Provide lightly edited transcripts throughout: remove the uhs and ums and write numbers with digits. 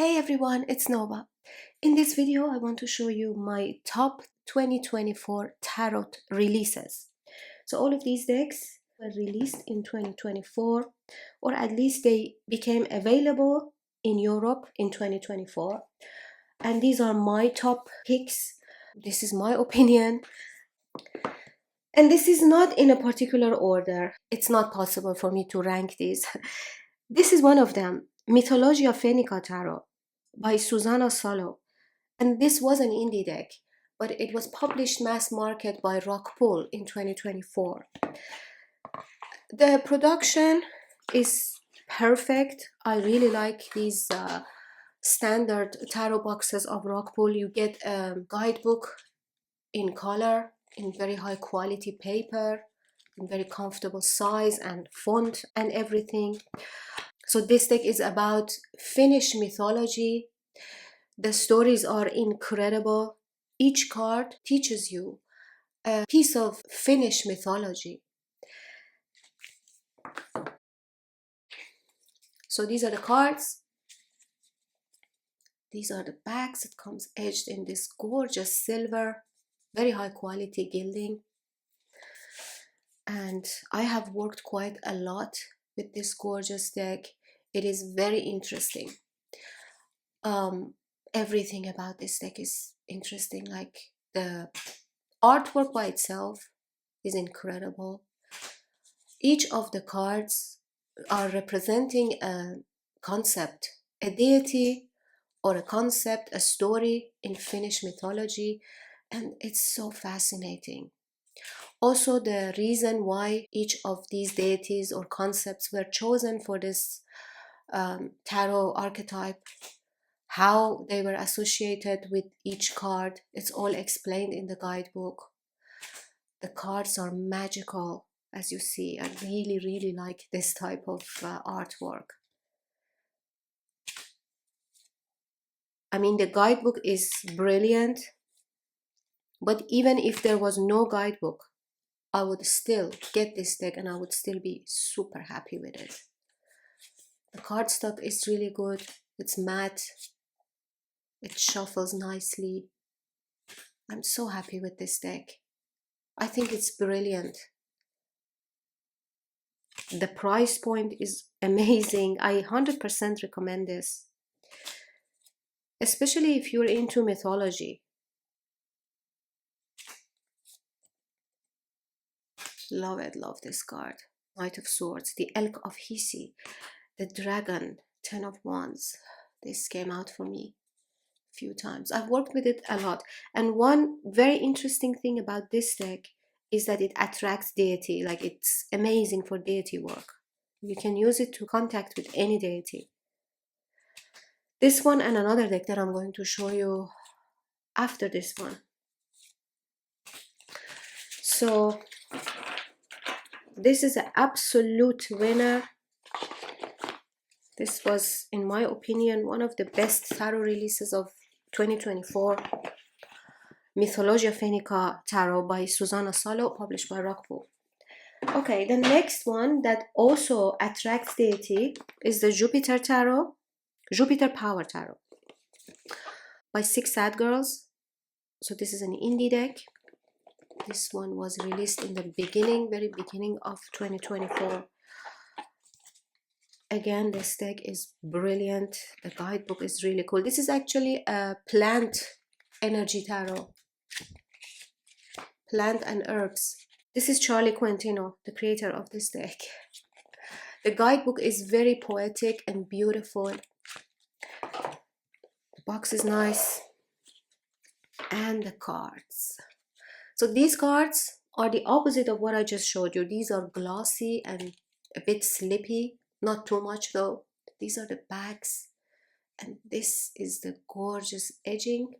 Hey everyone, it's Nova. In this video, I want to show you my top 2024 tarot releases. So all of these decks were released in 2024, or at least they became available in Europe in 2024. And these are my top picks. This is my opinion. And this is not in a particular order. It's not possible for me to rank these. This is one of them, Mythologia Fennica Tarot by Susanna Solo. And this was an indie deck, but it was published mass market by Rockpool in 2024. The production is perfect. I really like these standard tarot boxes of Rockpool. You get a guidebook in color, in very high quality paper, in very comfortable size and font and everything. So this deck is about Finnish mythology. The stories are incredible. Each card teaches you a piece of Finnish mythology. So these are the cards. These are the backs. It comes edged in this gorgeous silver, very high quality gilding. And I have worked quite a lot with this gorgeous deck. It is very interesting. Everything about this deck is interesting. Like the artwork by itself is incredible. Each of the cards are representing a concept, a deity or a concept, a story in Finnish mythology, and it's so fascinating. Also, the reason why each of these deities or concepts were chosen for this tarot archetype, how they were associated with each card, it's all explained in the guidebook. The cards are magical, as you see. I really, really like this type of artwork. I mean, the guidebook is brilliant, but even if there was no guidebook, I would still get this deck and I would still be super happy with it. The cardstock is really good. It's matte. It shuffles nicely. I'm so happy with this deck. I think it's brilliant. The price point is amazing. I 100% recommend this, especially if you're into mythology. Love it, love this card. Knight of Swords, the Elk of Hisi, the Dragon, 10 of Wands. This came out for me a few times. I've worked with it a lot. And one very interesting thing about this deck is that it attracts deity. Like, it's amazing for deity work. You can use it to contact with any deity. This one and another deck that I'm going to show you after this one. So this is an absolute winner. This was, in my opinion, one of the best tarot releases of 2024. Mythologia Fennica Tarot by Susanna Solo, published by Rockpool. Okay, the next one that also attracts deity is the Jupiter Tarot, Jupiter Power Tarot by Six Sad Girls. So this is an indie deck. This one was released in the beginning, very beginning of 2024. Again, this deck is brilliant. The guidebook is really cool. This is actually a plant energy tarot. Plant and herbs. This is Charlie Quintino, the creator of this deck. The guidebook is very poetic and beautiful. The box is nice. And the cards. So these cards are the opposite of what I just showed you. These are glossy and a bit slippy. Not too much though. These are the backs. And this is the gorgeous edging.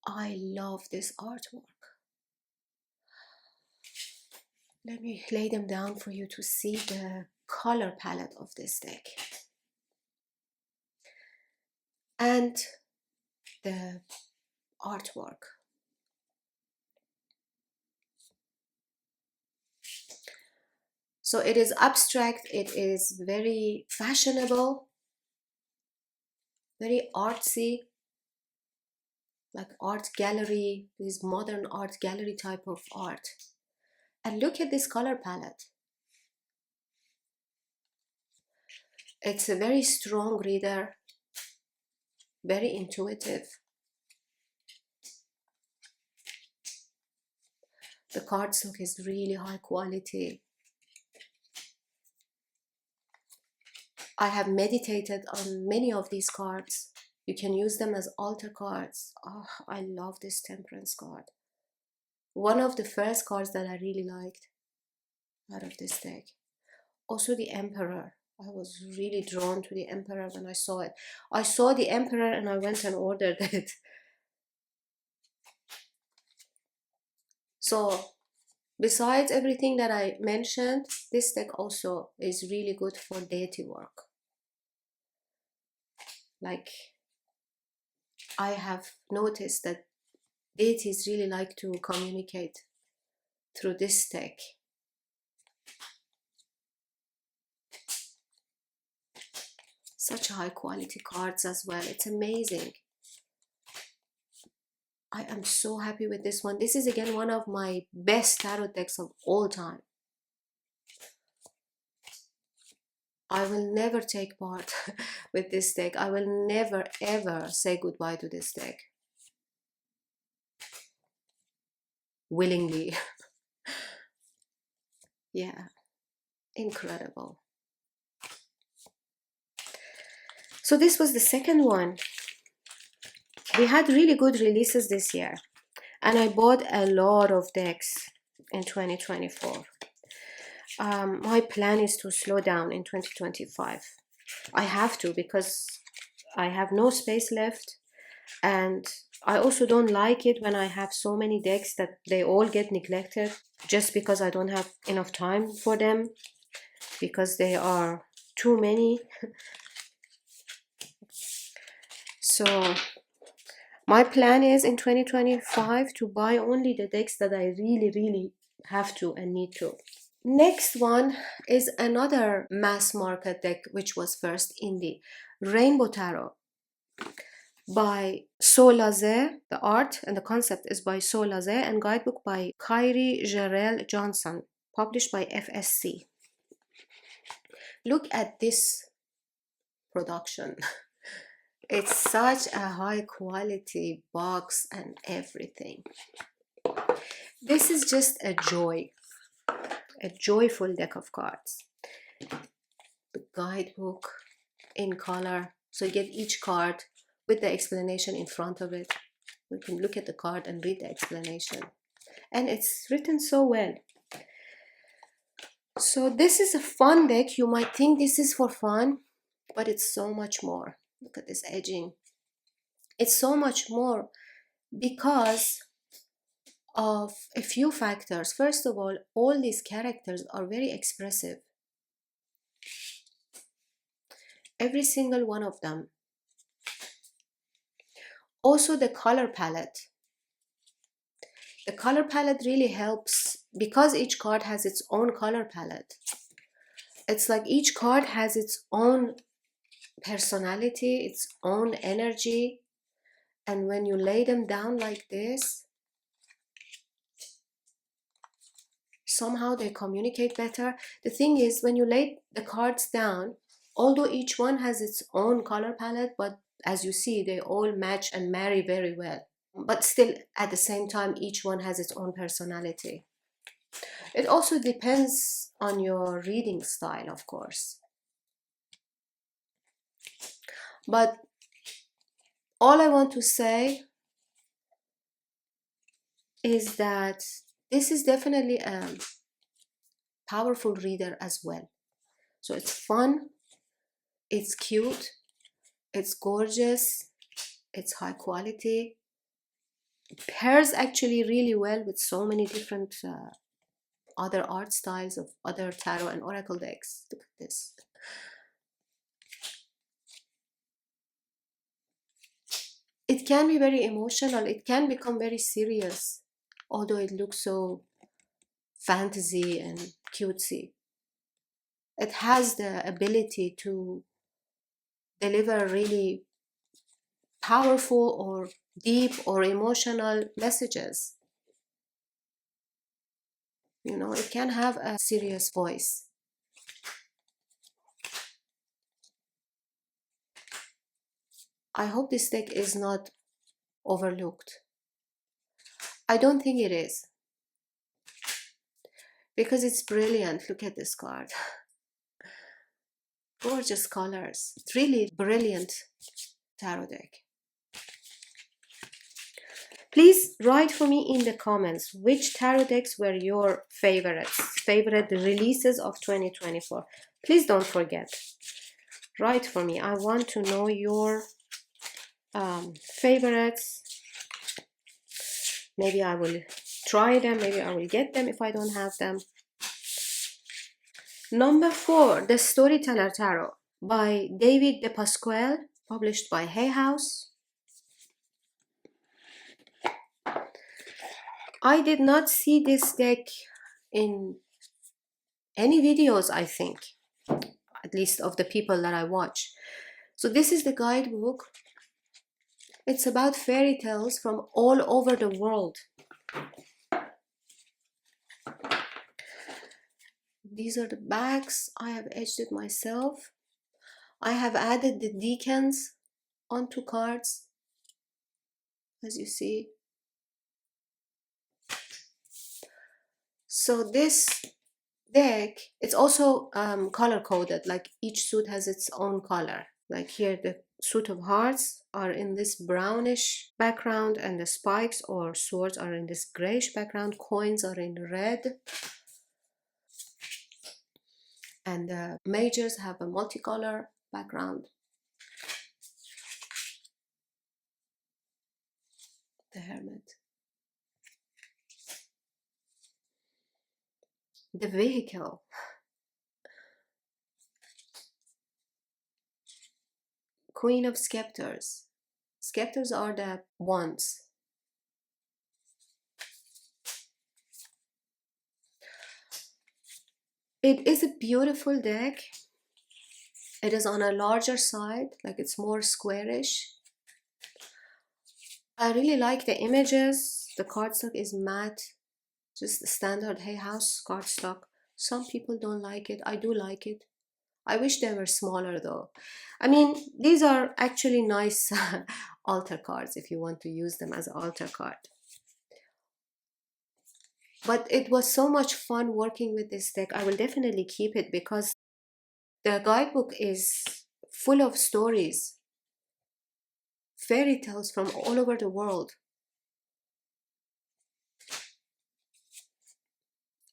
I love this artwork. Let me lay them down for you to see the color palette of this deck. And the artwork. So it is abstract, it is very fashionable, very artsy, like art gallery, this modern art gallery type of art. And look at this color palette. It's a very strong reader, very intuitive. The cardstock is really high quality. I have meditated on many of these cards. You can use them as altar cards. Oh, I love this Temperance card. One of the first cards that I really liked out of this deck. Also the Emperor. I was really drawn to the Emperor when I saw it. I saw the Emperor and I went and ordered it. So, besides everything that I mentioned, this deck also is really good for deity work. Like, I have noticed that deities really like to communicate through this deck. Such high quality cards as well. It's amazing. I am so happy with this one. This is again one of my best tarot decks of all time. I will never take part with this deck. I will never ever say goodbye to this deck. Willingly. Yeah, incredible. So this was the second one. We had really good releases this year, and I bought a lot of decks in 2024. My plan is to slow down in 2025. I have to, because I have no space left, and I also don't like it when I have so many decks that they all get neglected just because I don't have enough time for them, because they are too many. So my plan is in 2025 to buy only the decks that I really have to and need to. Next one is another mass market deck, which was first indie, Rainbow Tarot by Solaze. The art and the concept is by Solaze, and guidebook by Kyrie Jarrell Johnson, published by FSC. Look at this production. It's such a high quality box and everything. This is just a joy, a joyful deck of cards. The guidebook in color, so you get each card with the explanation in front of it. You can look at the card and read the explanation, and it's written so well. So this is a fun deck. You might think this is for fun, but it's so much more. Look at this edging. It's so much more because of a few factors. First of all these characters are very expressive. Every single one of them. Also the color palette. The color palette really helps because each card has its own color palette. It's like each card has its own personality, its own energy. And when you lay them down like this, somehow they communicate better. The thing is, when you lay the cards down, although each one has its own color palette, but as you see, they all match and marry very well. But still, at the same time, each one has its own personality. It also depends on your reading style, of course. But all I want to say is that this is definitely a powerful reader as well. So it's fun, it's cute, it's gorgeous, it's high quality. It pairs actually really well with so many different other art styles of other tarot and oracle decks. Look at this. It can be very emotional, it can become very serious, although it looks so fantasy and cutesy. It has the ability to deliver really powerful or deep or emotional messages. You know, it can have a serious voice. I hope this deck is not overlooked. I don't think it is, because it's brilliant. Look at this card. Gorgeous colors. It's really brilliant tarot deck. Please write for me in the comments which tarot decks were your favorites, favorite releases of 2024. Please don't forget. Write for me. I want to know your favorites. Maybe I will try them. Maybe I will get them if I don't have them. Number 4, the Storyteller Tarot by David De Pasquale, published by Hay House. I did not see this deck in any videos, I think, at least of the people that I watch. So this is the guidebook. It's about fairy tales from all over the world. These are the backs. I have edged it myself. I have added the decans onto cards, as you see. So this deck, it's also color coded, like each suit has its own color. Like here, the suit of hearts are in this brownish background, and the spikes or swords are in this grayish background. Coins are in red, and the majors have a multicolor background. The Hermit. The Vehicle. Queen of Scepters. Scepters are the wands. It is a beautiful deck. It is on a larger side, like it's more squarish. I really like the images. The cardstock is matte, just the standard Hay House cardstock. Some people don't like it. I do like it. I wish they were smaller though. I mean, these are actually nice altar cards if you want to use them as an altar card. But it was so much fun working with this deck. I will definitely keep it because the guidebook is full of stories, fairy tales from all over the world.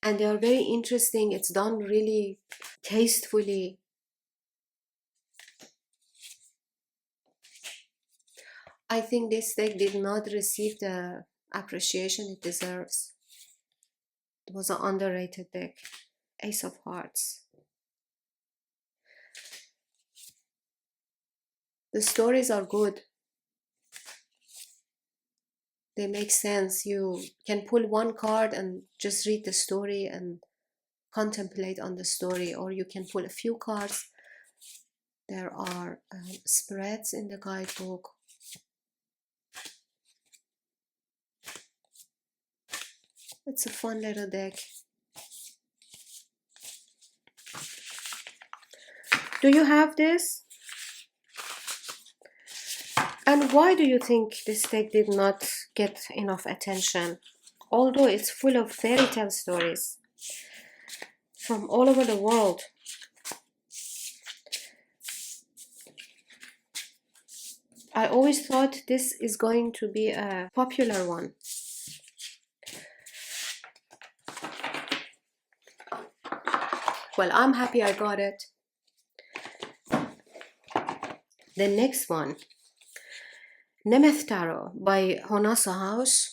And they are very interesting. It's done really tastefully. I think this deck did not receive the appreciation it deserves. It was an underrated deck. Ace of Hearts. The stories are good. They make sense. You can pull one card and just read the story and contemplate on the story, or you can pull a few cards. There are spreads in the guidebook. It's a fun little deck. Do you have this? And why do you think this deck did not get enough attention? Although it's full of fairy tale stories from all over the world. I always thought this is going to be a popular one. Well, I'm happy I got it. The next one, Nemeth Tarot by Honasa House,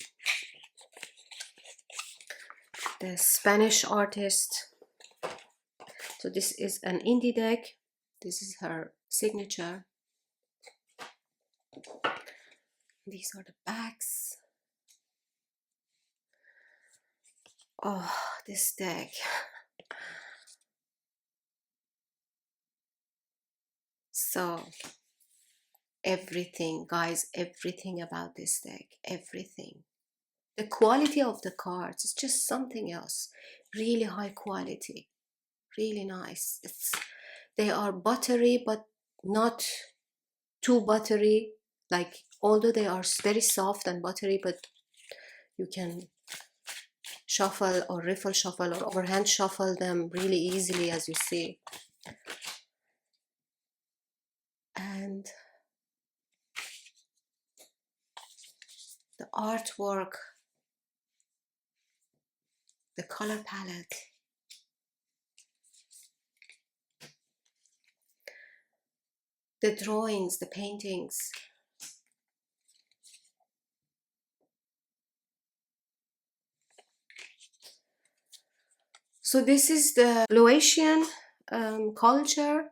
the Spanish artist. So this is an indie deck. This is her signature. These are the backs. Oh, this deck. So everything, guys, everything about this deck, everything. The quality of the cards is just something else. Really high quality, really nice. They are buttery, but not too buttery. Like, although they are very soft and buttery, but you can shuffle or riffle shuffle or overhand shuffle them really easily, as you see. And the artwork, the color palette, the drawings, the paintings. So this is the Croatian culture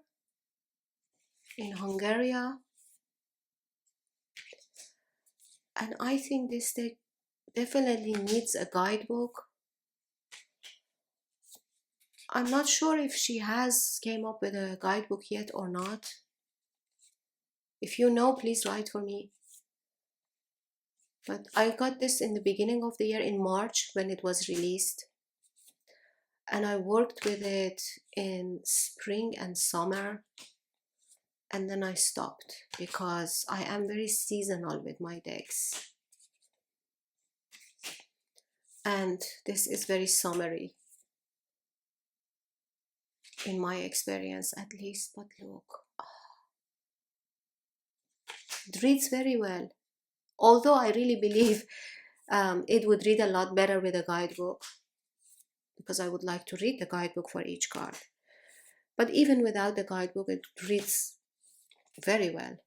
in Hungary, and I think this deck definitely needs a guidebook. I'm not sure if she has came up with a guidebook yet or not. If you know, please write for me. But I got this in the beginning of the year, in March, when it was released, and I worked with it in spring and summer, and then I stopped because I am very seasonal with my decks, and this is very summery in my experience, at least. But look, it reads very well, although I really believe it would read a lot better with a guidebook, because I would like to read the guidebook for each card. But even without the guidebook, it reads very well.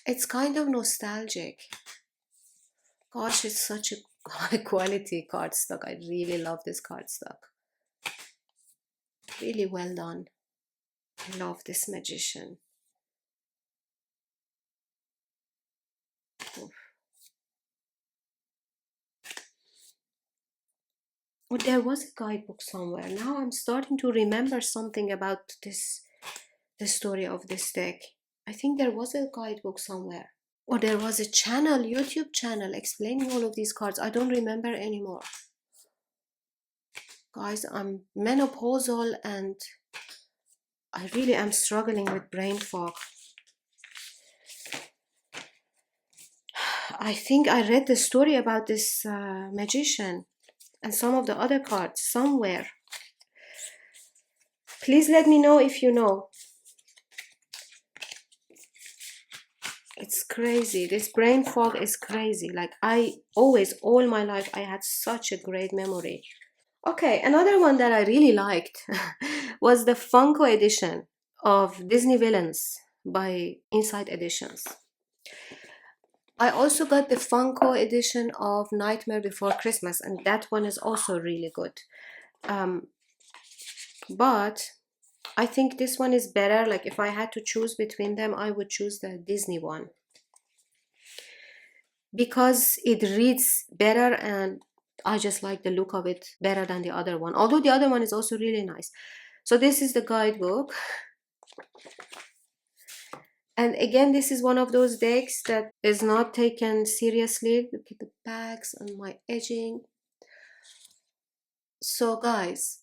It's kind of nostalgic. Gosh, it's such a high quality cardstock. I really love this cardstock. Really well done. I love this magician. Oof. Oh, there was a guidebook somewhere. Now I'm starting to remember something about this, the story of this deck. I think there was a guidebook somewhere. Or there was a channel, YouTube channel, explaining all of these cards. I don't remember anymore. Guys, I'm menopausal and I really am struggling with brain fog. I think I read the story about this magician and some of the other cards somewhere. Please let me know if you know. It's crazy. This brain fog is crazy. Like, I always, all my life, I had such a great memory. Okay, another one that I really liked was the Funko edition of Disney Villains by Inside Editions. I also got the Funko edition of Nightmare Before Christmas, and that one is also really good. But I think this one is better. Like, if I had to choose between them, I would choose the Disney one, because it reads better and I just like the look of it better than the other one, although the other one is also really nice. So this is the guidebook. And again, this is one of those decks that is not taken seriously. Look at the backs and my edging. So guys,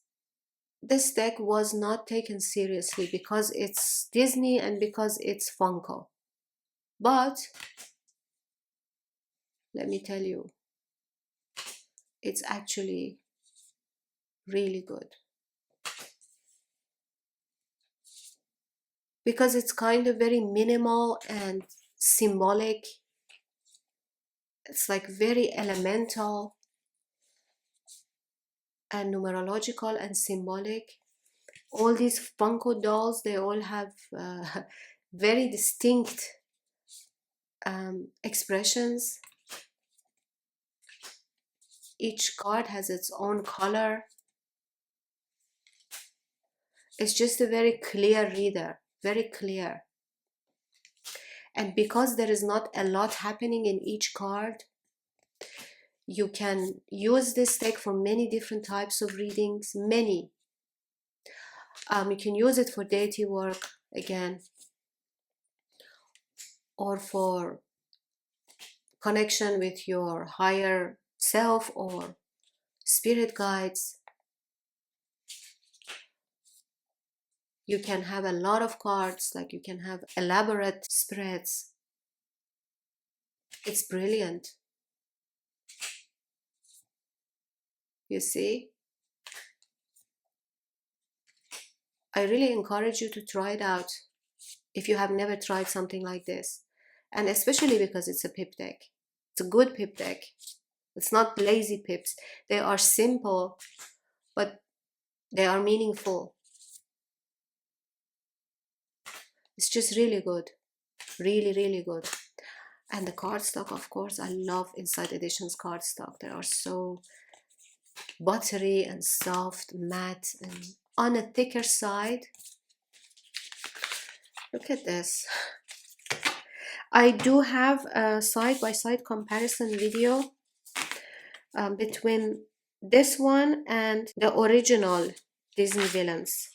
this deck was not taken seriously because it's Disney and because it's Funko. But let me tell you, it's actually really good, because it's kind of very minimal and symbolic. It's like very elemental and numerological and symbolic. All these Funko dolls, they all have very distinct expressions. Each card has its own color. It's just a very clear reader, very clear. And because there is not a lot happening in each card, you can use this deck for many different types of readings, many. You can use it for deity work again, or for connection with your higher self or spirit guides. You can have a lot of cards, like you can have elaborate spreads. It's brilliant. You see? I really encourage you to try it out if you have never tried something like this. And especially because it's a pip deck. It's a good pip deck. It's not lazy pips. They are simple, but they are meaningful. It's just really good. Really, really good. And the cardstock, of course, I love Inside Editions cardstock. They are so buttery and soft, matte, and on a thicker side. Look at this. I do have a side-by-side comparison video between this one and the original Disney villains.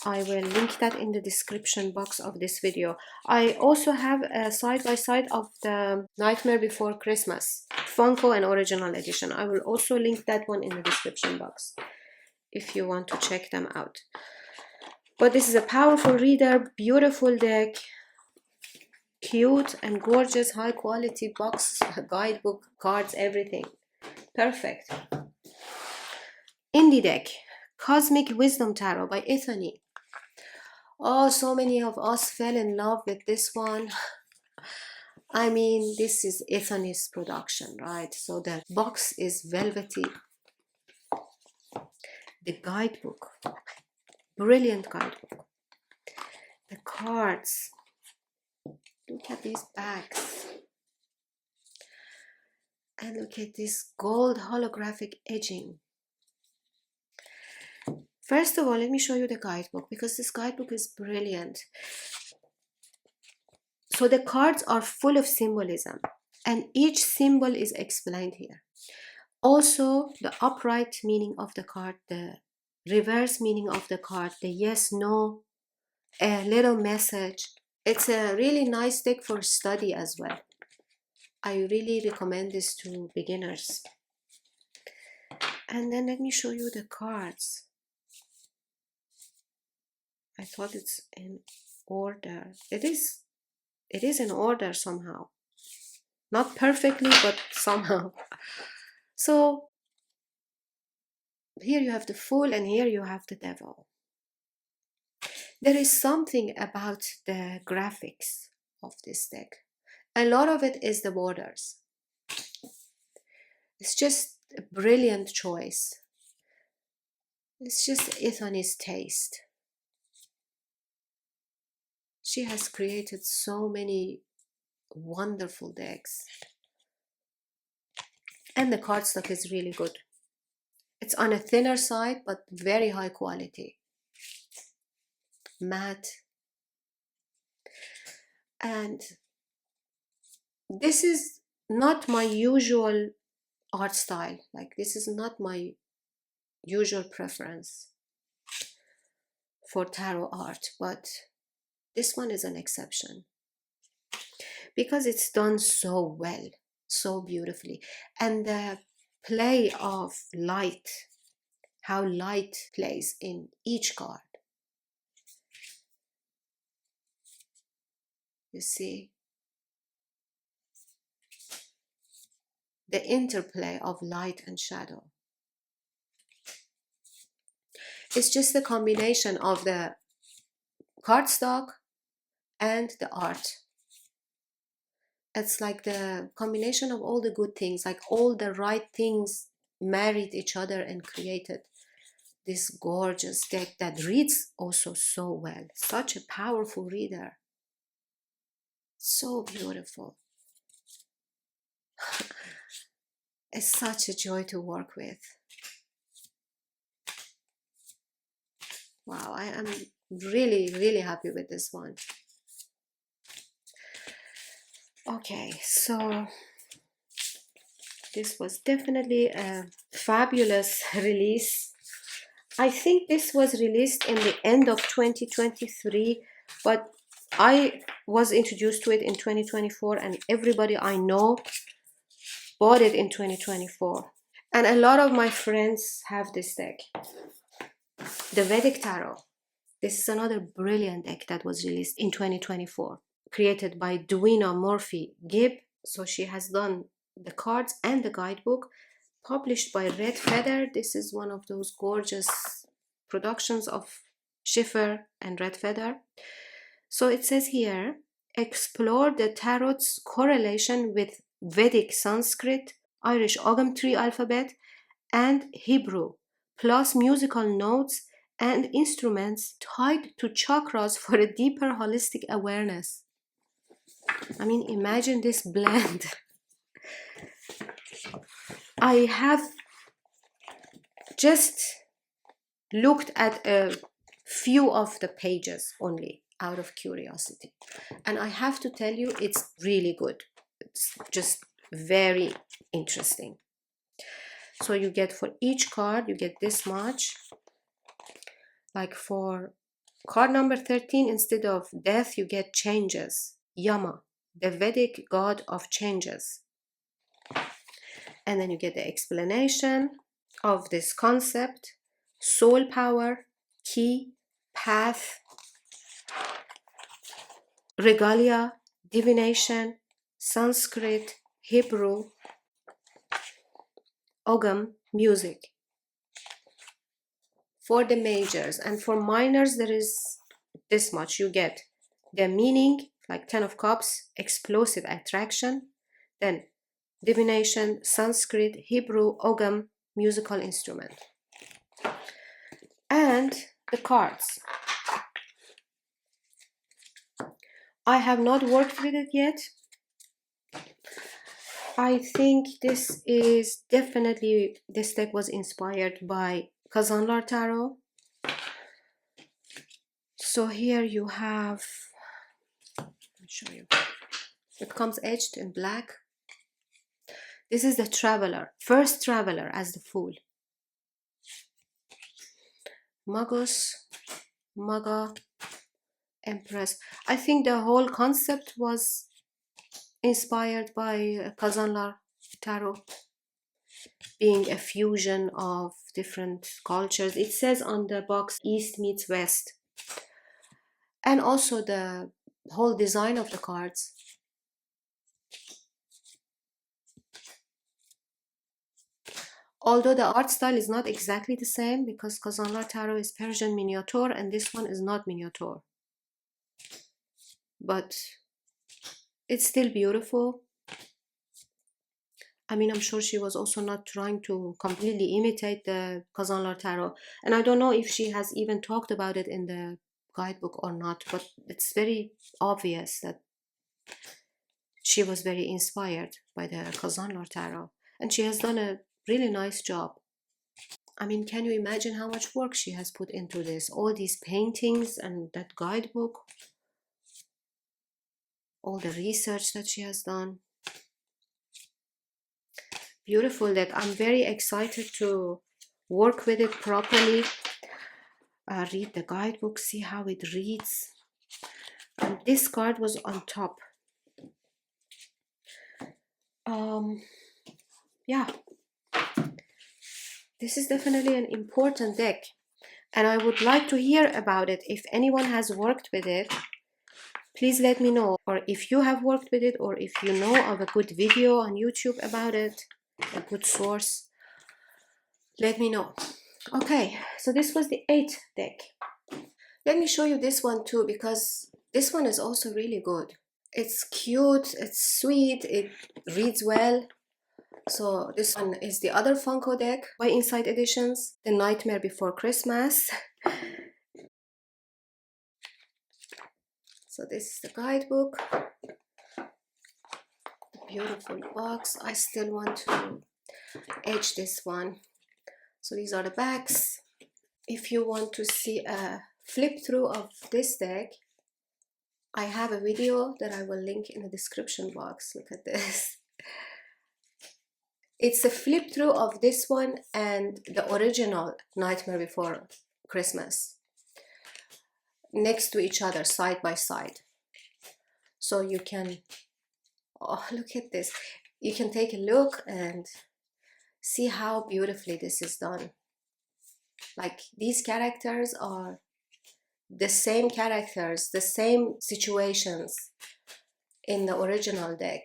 I will link that in the description box of this video. I also have a side-by-side of the Nightmare Before Christmas Funko and Original Edition. I will also link that one in the description box if you want to check them out. But this is a powerful reader, beautiful deck, cute and gorgeous, high quality box, guidebook, cards, everything. Perfect. Indie deck, Cosmic Wisdom Tarot by Ethany. Oh, so many of us fell in love with this one. I mean, this is Ethany's production, right? So the box is velvety. The guidebook, brilliant guidebook. The cards, look at these backs. And look at this gold holographic edging. First of all, let me show you the guidebook, because this guidebook is brilliant. So the cards are full of symbolism, and each symbol is explained here. Also, the upright meaning of the card, the reverse meaning of the card, the yes, no, a little message. It's a really nice deck for study as well. I really recommend this to beginners. And then let me show you the cards. I thought it's in order. It is in order somehow. Not perfectly, but somehow. So here you have the Fool and here you have the Devil. There is something about the graphics of this deck. A lot of it is the borders. It's just a brilliant choice. It's just Ethany's taste. She has created so many wonderful decks. And the cardstock is really good. It's on a thinner side, but very high quality. Matte. And this is not my usual art style. Like, this is not my usual preference for tarot art, but this one is an exception because it's done so well, so beautifully. And the play of light, how light plays in each card. You see? The interplay of light and shadow. It's just the combination of the cardstock and the art. It's like the combination of all the good things, like all the right things married each other and created this gorgeous deck that reads also so well. Such a powerful reader. So beautiful. It's such a joy to work with. Wow, I am really, really happy with this one. Okay, so this was definitely a fabulous release. I think this was released in the end of 2023, but I was introduced to it in 2024, and everybody I know bought it in 2024. And a lot of my friends have this deck, the Vedic Tarot. This is another brilliant deck that was released in 2024, created by JUNO Morphy Gibb. So she has done the cards and the guidebook, published by Red Feather. This is one of those gorgeous productions of Schiffer and Red Feather. So it says here, explore the tarot's correlation with Vedic Sanskrit, Irish Ogham tree alphabet, and Hebrew, plus musical notes and instruments tied to chakras for a deeper holistic awareness. I mean, imagine this blend. I have just looked at a few of the pages only out of curiosity, and I have to tell you, it's really good. It's just very interesting. So you get, for each card you get this much. Like for card number 13, instead of death you get changes, Yama, the Vedic god of changes. And then you get the explanation of this concept: soul power, key, path, regalia, divination, Sanskrit, Hebrew, Ogham, music. For the majors, and for minors there is this much. You get the meaning, like 10 of cups, explosive attraction, then divination, Sanskrit, Hebrew, Ogham, musical instrument, and the cards. I have not worked with it yet. I think this is definitely, this deck was inspired by Kazanlar Tarot. So here you have, I'll show you, it comes edged in black. This is the traveler, first traveler as the fool. Magus, Maga, Empress. I think the whole concept was inspired by Kazanlar Tarot, being a fusion of different cultures. It says on the box, East meets West. And also the whole design of the cards. Although the art style is not exactly the same, because Kazanlar Tarot is Persian miniature and this one is not miniature. But it's still beautiful. I mean, I'm sure she was also not trying to completely imitate the Kazanlar Tarot. And I don't know if she has even talked about it in the guidebook or not, but it's very obvious that she was very inspired by the Kazanlar Tarot. And she has done a really nice job. I mean, can you imagine how much work she has put into this? All these paintings and that guidebook. All the research that she has done. Beautiful deck. I'm very excited to work with it properly. Read the guidebook, see how it reads. And this card was on top. Yeah, this is definitely an important deck, and I would like to hear about it. If anyone has worked with it, please let me know. Or if you have worked with it, or if you know of a good video on YouTube about it, a good source, let me know. Okay, so this was the 8th deck. Let me show you this one too, because this one is also really good. It's cute, it's sweet, it reads well. So this one is the other Funko deck by Inside Editions, The Nightmare Before Christmas. So this is the guidebook. The beautiful box. I still want to edge this one. So these are the backs. If you want to see a flip through of this deck, I have a video that I will link in the description box. Look at this. It's a flip through of this one and the original Nightmare Before Christmas next to each other, side by side. So you can, oh, look at this. You can take a look and see how beautifully this is done. Like, these characters are the same characters, the same situations in the original deck,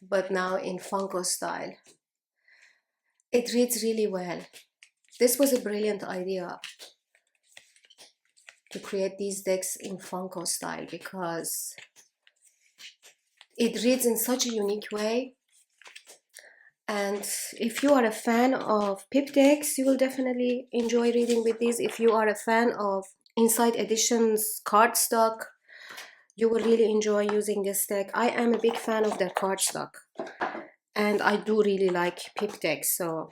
but now in Funko style. It reads really well. This was a brilliant idea to create these decks in Funko style because it reads in such a unique way. And if you are a fan of pip decks, you will definitely enjoy reading with these. If you are a fan of Inside Editions cardstock, you will really enjoy using this deck. I am a big fan of their cardstock, and I do really like pip decks, so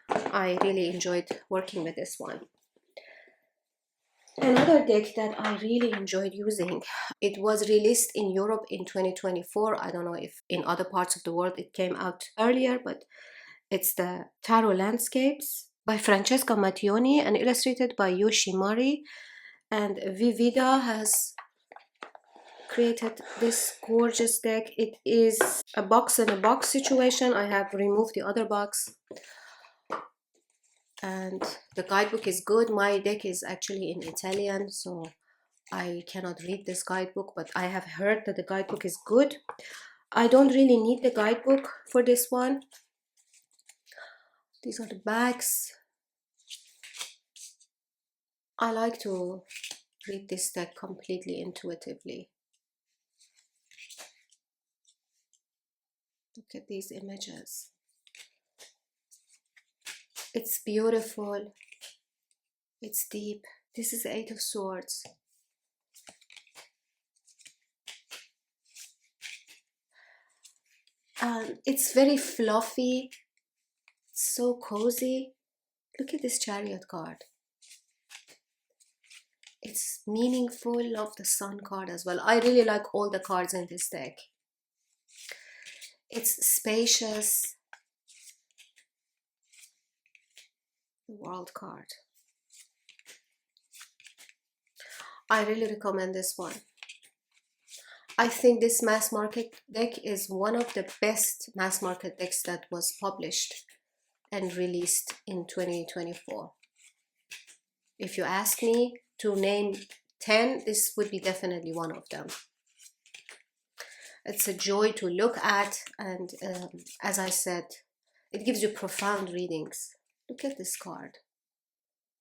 I really enjoyed working with this one. Another deck that I really enjoyed using, it was released in Europe in 2024. I don't know if in other parts of the world it came out earlier, but it's the Tarot Landscapes by Francesca Mattioni and illustrated by Yoshi Mari. And Vivida has created this gorgeous deck. It is a box in a box situation. I have removed the other box. And the guidebook is good. My deck is actually in Italian, so I cannot read this guidebook, but I have heard that the guidebook is good. I don't really need the guidebook for this one. These are the backs. I like to read this deck completely intuitively. Look at these images. It's beautiful. It's deep. This is the Eight of Swords. It's very fluffy. So cozy. Look at this Chariot card. It's meaningful. Love the Sun card as well. I really like all the cards in this deck. It's spacious. The World card. I really recommend this one. I think this mass market deck is one of the best mass market decks that was published and released in 2024. If you ask me to name 10, this would be definitely one of them. It's a joy to look at, and as I said, it gives you profound readings. Look at this card.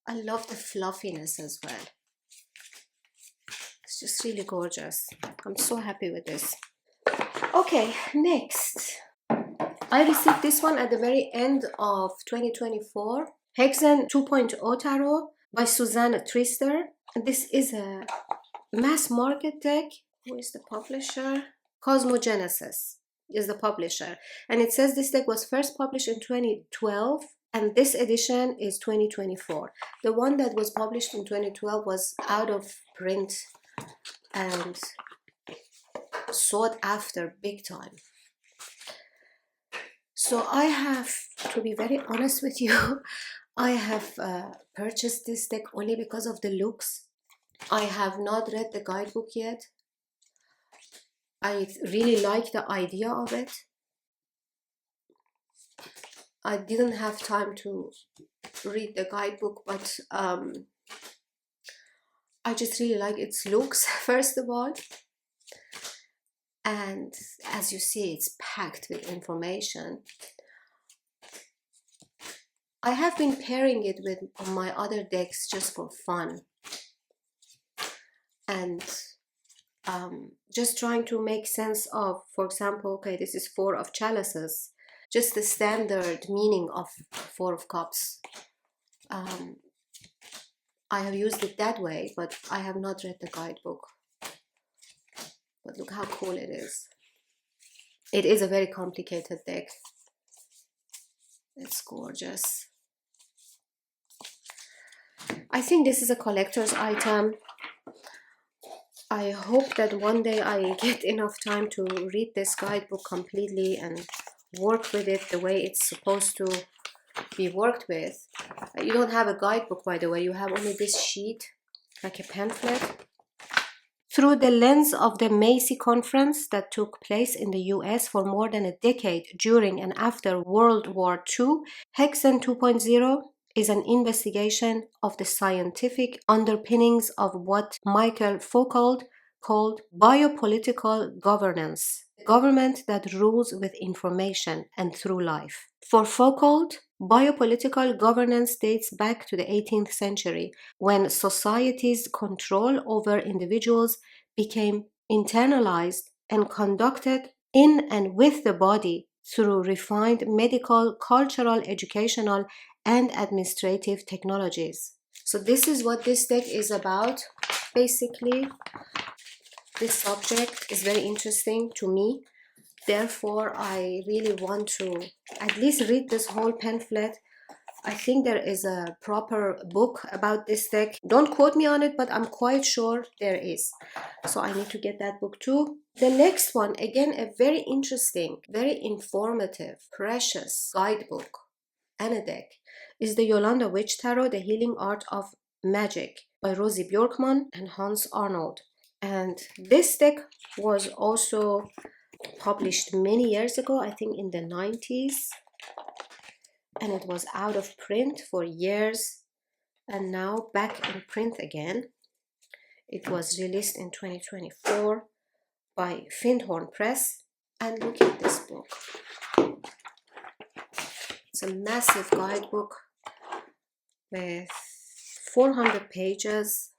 I love the fluffiness as well. It's just really gorgeous. I'm so happy with this. Okay, next. I received this one at the very end of 2024. Hexen 2.0 Tarot by Susanna Trister. This is a mass market deck. Who is the publisher? Cosmogenesis is the publisher. And it says this deck was first published in 2012. And this edition is 2024. The one that was published in 2012 was out of print and sought after big time. So I have, to be very honest with you, I have purchased this deck only because of the looks. I have not read the guidebook yet. I really like the idea of it. I didn't have time to read the guidebook, but I just really like its looks, first of all. And as you see, it's packed with information. I have been pairing it with my other decks just for fun. And just trying to make sense of, for example, okay, this is Four of Chalices. Just the standard meaning of Four of Cups. I have used it that way, but I have not read the guidebook. But look how cool it is. It is a very complicated deck. It's gorgeous. I think this is a collector's item. I hope that one day I get enough time to read this guidebook completely and work with it the way it's supposed to be worked with. You don't have a guidebook, by the way. You have only this sheet, like a pamphlet. Through the lens of the Macy Conference that took place in the US for more than a decade during and after World War II, Hexen 2.0 is an investigation of the scientific underpinnings of what Michael Foucault called biopolitical governance, the government that rules with information and through life. For Foucault, biopolitical governance dates back to the 18th century, when society's control over individuals became internalized and conducted in and with the body through refined medical, cultural, educational, and administrative technologies. So this is what this deck is about. Basically, this subject is very interesting to me. Therefore, I really want to at least read this whole pamphlet. I think there is a proper book about this deck. Don't quote me on it, but I'm quite sure there is. So I need to get that book too. The next one, again, a very interesting, very informative, precious guidebook and a deck, is the Jolanda Witch Tarot, The Healing Art of Magic by Rosie Bjorkman and Hans Arnold. And this deck was also published many years ago, I think in the 90s. And it was out of print for years and now back in print again. It was released in 2024 by Findhorn Press. And look at this book. It's a massive guidebook with 400 pages.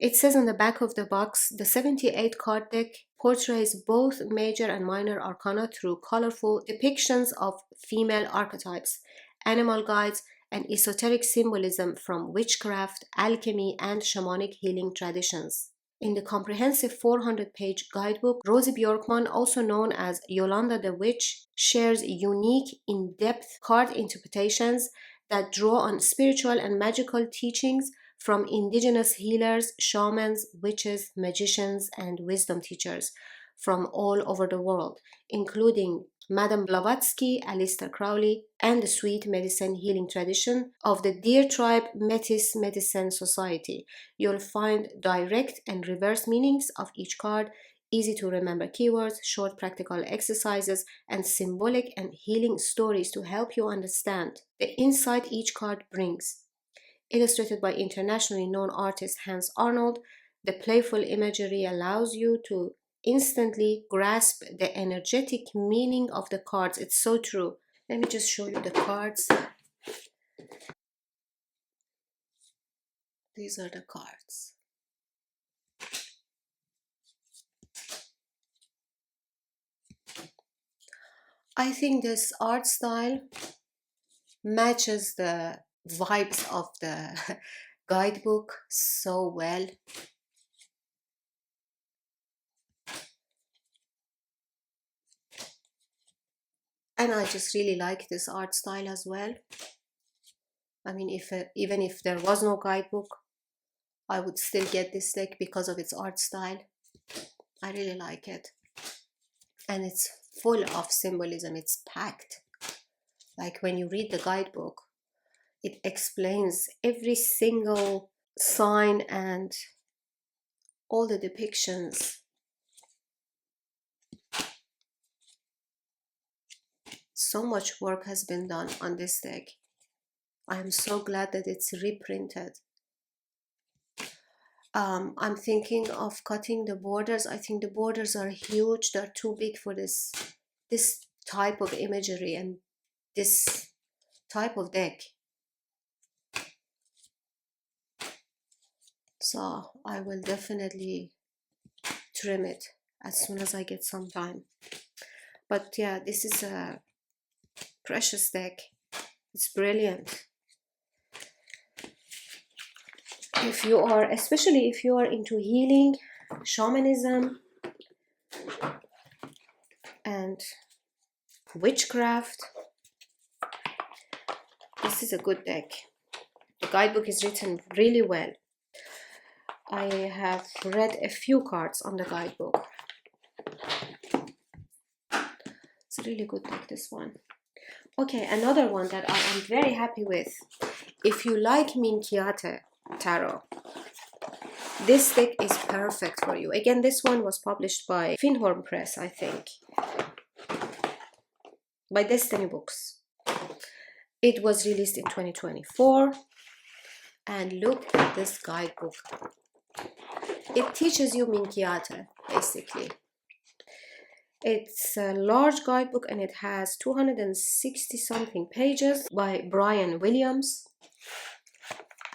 It says on the back of the box, the 78 card deck portrays both major and minor arcana through colorful depictions of female archetypes, animal guides, and esoteric symbolism from witchcraft, alchemy, and shamanic healing traditions. In the comprehensive 400-page guidebook, Rosie Bjorkman, also known as Jolanda the Witch, shares unique, in-depth card interpretations that draw on spiritual and magical teachings from indigenous healers, shamans, witches, magicians, and wisdom teachers from all over the world, including Madame Blavatsky, Aleister Crowley, and the sweet medicine healing tradition of the Deer Tribe Metis Medicine Society. You'll find direct and reverse meanings of each card, easy to remember keywords, short practical exercises, and symbolic and healing stories to help you understand the insight each card brings. Illustrated by internationally known artist Hans Arnold, the playful imagery allows you to instantly grasp the energetic meaning of the cards. It's so true. Let me just show you the cards. These are the cards. I think this art style matches the vibes of the guidebook so well. And I just really like this art style as well. I mean, even if there was no guidebook, I would still get this deck because of its art style. I really like it. And it's full of symbolism. It's packed. Like when you read the guidebook, it explains every single sign and all the depictions. So much work has been done on this deck. I am so glad that it's reprinted. I'm thinking of cutting the borders. I think the borders are huge. They're too big for this type of imagery and this type of deck. So I will definitely trim it as soon as I get some time. But yeah, this is a precious deck. It's brilliant. If you are, especially if you are into healing, shamanism, and witchcraft, this is a good deck. The guidebook is written really well. I have read a few cards on the guidebook. It's a really good deck, this one. Okay, another one that I am very happy with. If you like Minchiate Tarot, this deck is perfect for you. Again, this one was published by Finhorn Press, I think, by Destiny Books. It was released in 2024, and look at this guidebook. It teaches you Minchiate, basically. It's a large guidebook and it has 260 something pages by Brian Williams,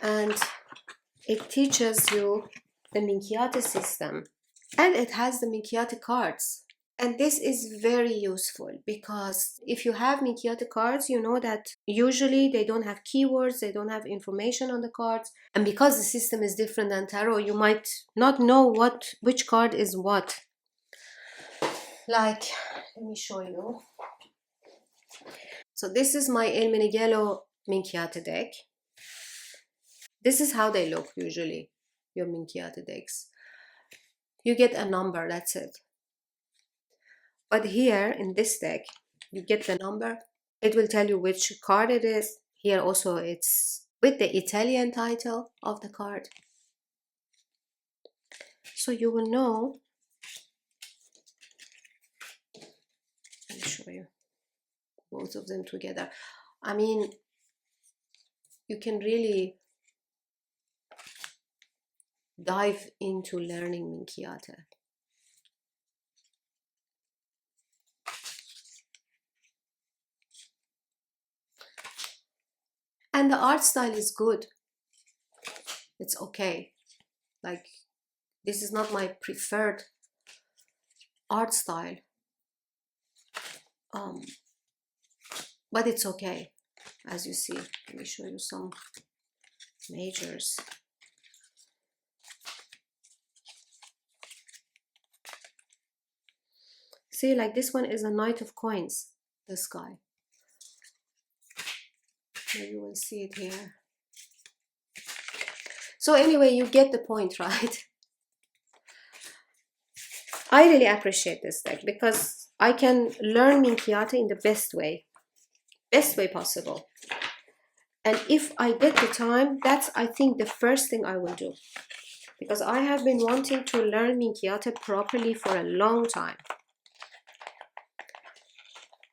and it teaches you the Minchiate system, and it has the Minchiate cards. And this is very useful because if you have Minchiate cards, you know that usually they don't have keywords, they don't have information on the cards, and because the system is different than tarot, you might not know which card is what. Like, let me show you. So this is my El Meneghello Minchiate deck. This is how they look usually, your Minchiate decks. You get a number, that's it. But here in this deck, you get the number. It will tell you which card it is. Here also it's with the Italian title of the card. So you will know. Let me show you both of them together. I mean, you can really dive into learning Minchiate. And the art style is good. It's okay. Like, this is not my preferred art style. But it's okay, as you see. Let me show you some majors. See, like this one is a Knight of Coins, this guy. Maybe you will see it here. So anyway, you get the point, right? I really appreciate this deck because I can learn Minchiate in the best way possible. And if I get the time, that's, I think, the first thing I will do. Because I have been wanting to learn Minchiate properly for a long time.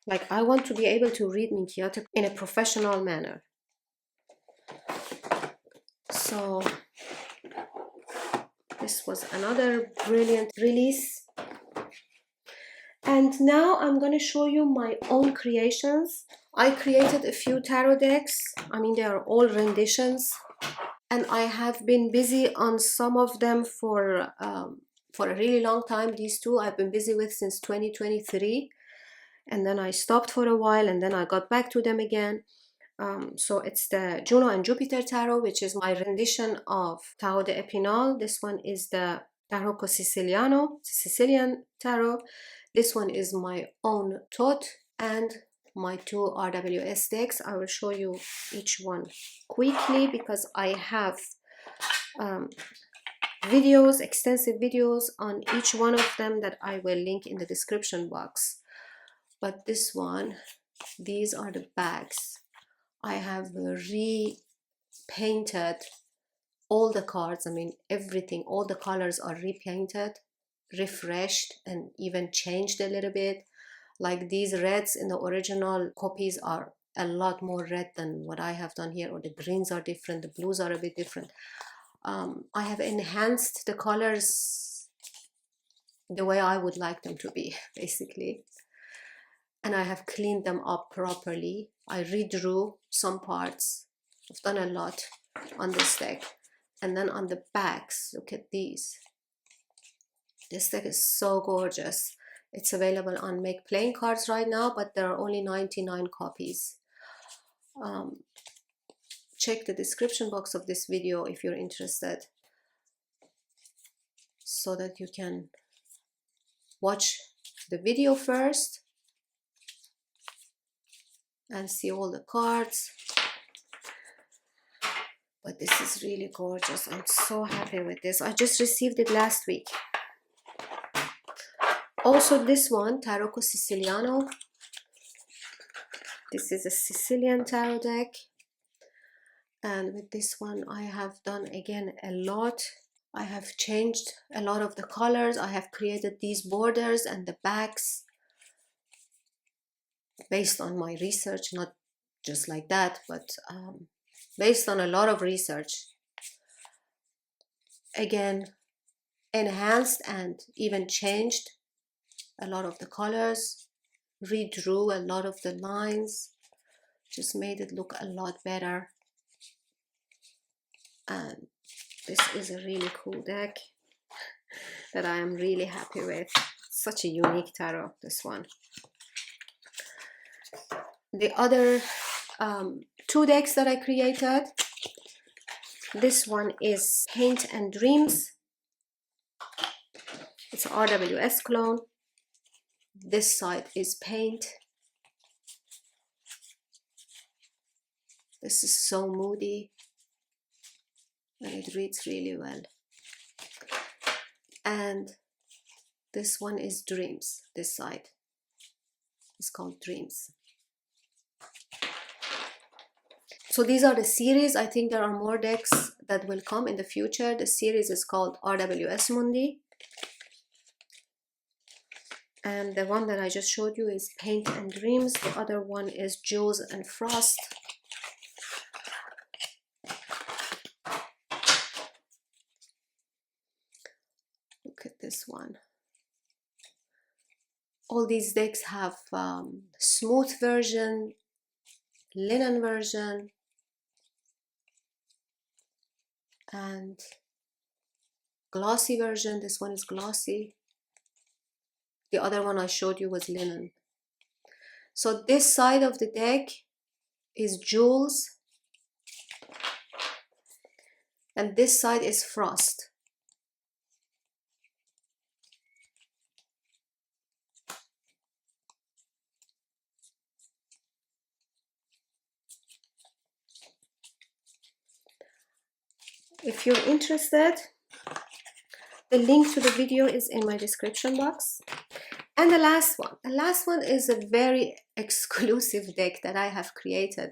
Like, I want to be able to read Minchiate in a professional manner. So, this was another brilliant release. And now I'm going to show you my own creations. I created a few tarot decks. I mean, they are all renditions. And I have been busy on some of them for a really long time. These two I've been busy with since 2023. And then I stopped for a while and then I got back to them again. So it's the Juno and Jupiter Tarot, which is my rendition of Tarot de Epinal. This one is the TAROCCO Siciliano, Sicilian Tarot. This one is my own tot, and my two RWS decks. I will show you each one quickly because I have videos, extensive videos on each one of them that I will link in the description box. But this one, these are the bags. I have repainted all the cards. I mean, everything, all the colors are repainted, refreshed, and even changed a little bit. Like these reds in the original copies are a lot more red than what I have done here, or the greens are different, the blues are a bit different. I have enhanced the colors the way I would like them to be, basically. And I have cleaned them up properly. I redrew some parts. I've done a lot on this deck. And then on the backs, look at these. This deck is so gorgeous. It's available on Make Playing Cards right now, but there are only 99 copies. Check the description box of this video if you're interested, so that you can watch the video first and see all the cards. But this is really gorgeous. I'm so happy with this. I just received it last week. Also this one, TAROCCO Siciliano. This is a Sicilian tarot deck. And with this one I have done again a lot. I have changed a lot of the colors. I have created these borders and the backs based on my research, not just like that, but based on a lot of research. Again, enhanced and even changed a lot of the colors, redrew a lot of the lines, just made it look a lot better. And this is a really cool deck that I am really happy with. Such a unique tarot, this one. The other two decks that I created, this one is Paint and Dreams. It's an RWS clone. This side is Paint. This is so moody and it reads really well. And this one is Dreams. This side is called Dreams. So these are the series. I think there are more decks that will come in the future. The series is called RWS Mundi. And the one that I just showed you is Paint and Dreams. The other one is Jewels and Frost. Look at this one. All these decks have smooth version, linen version, and glossy version. This one is glossy. The other one I showed you was linen. So this side of the deck is Jewels, and this side is Frost. If you're interested, the link to the video is in my description box. And the last one is a very exclusive deck that I have created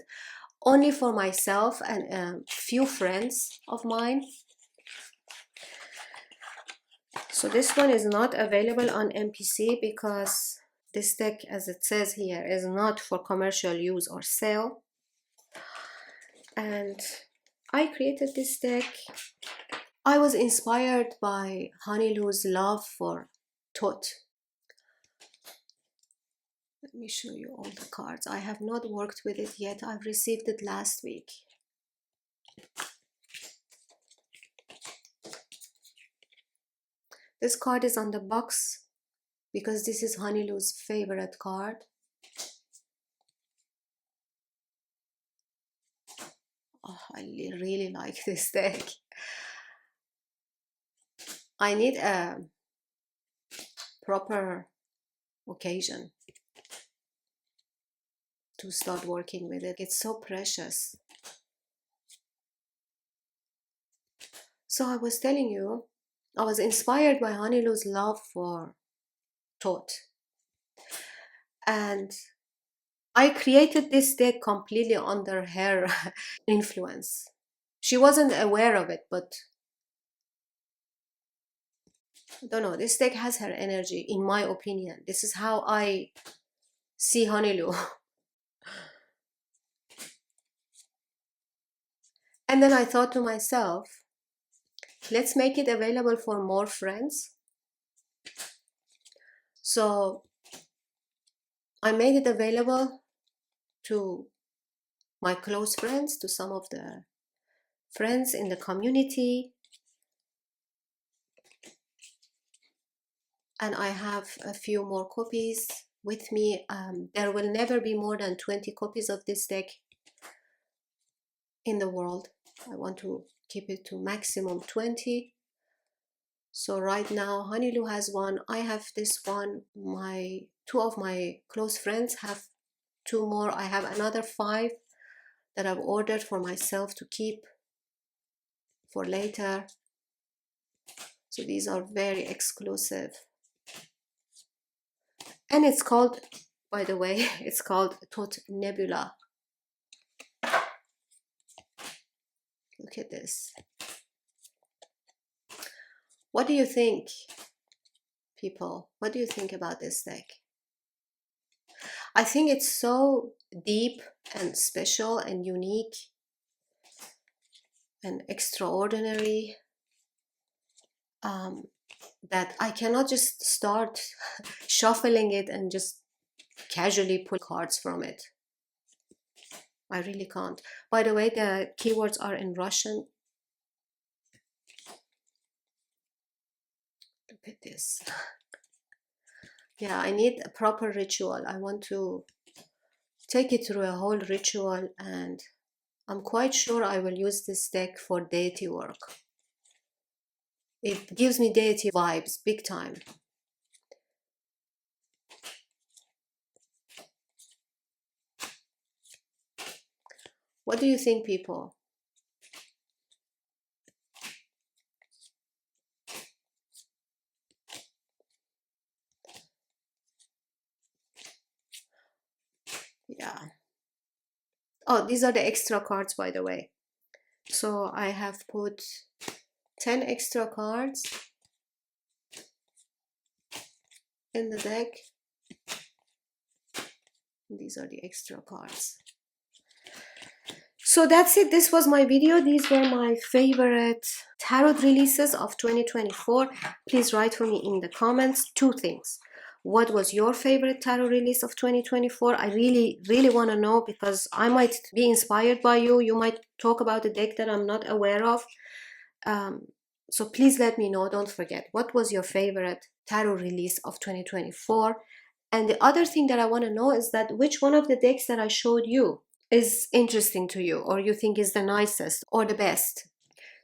only for myself and a few friends of mine. So this one is not available on MPC because this deck, as it says here, is not for commercial use or sale. And I created this deck. I was inspired by Hanilu's love for Tot. Let me show you all the cards. I have not worked with it yet. I've received it last week. This card is on the box because this is Hanilu's favorite card. Oh, I really like this deck. I need a proper occasion to start working with it. It's so precious. So I was telling you, I was inspired by Hanilu's love for Tot. And I created this deck completely under her influence. She wasn't aware of it, but I don't know, this deck has her energy, in my opinion. This is how I see Hanilu. And then I thought to myself, let's make it available for more friends. So I made it available to my close friends, to some of the friends in the community. And I have a few more copies with me. There will never be more than 20 copies of this deck in the world. I want to keep it to maximum 20. So right now Hanilu has one, I have this one, two of my close friends have two more. I have another 5 that I've ordered for myself to keep. for later. So these are very exclusive. And it's called, by the way, it's called Tot Nebula. Look at this. What do you think, people? What do you think about this deck? I think it's so deep and special and unique and extraordinary that I cannot just start shuffling it and just casually pull cards from it. I really can't. By the way, the keywords are in Russian. Look at this. Yeah, I need a proper ritual. I want to take it through a whole ritual, and I'm quite sure I will use this deck for deity work. It gives me deity vibes, big time. What do you think, people? Yeah. Oh, these are the extra cards, by the way. So I have put 10 extra cards in the deck. These are the extra cards. So that's it. This was my video. These were my favorite tarot releases of 2024. Please write for me in the comments 2 things. What was your favorite tarot release of 2024? I really want to know, because I might be inspired by you. You might talk about a deck that I'm not aware of. So please let me know. Don't forget, what was your favorite tarot release of 2024? And the other thing that I want to know is that which one of the decks that I showed you is interesting to you, or you think is the nicest or the best.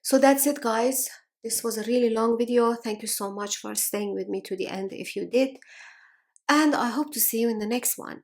So that's it, guys. This was a really long video. Thank you so much for staying with me to the end if you did. And I hope to see you in the next one.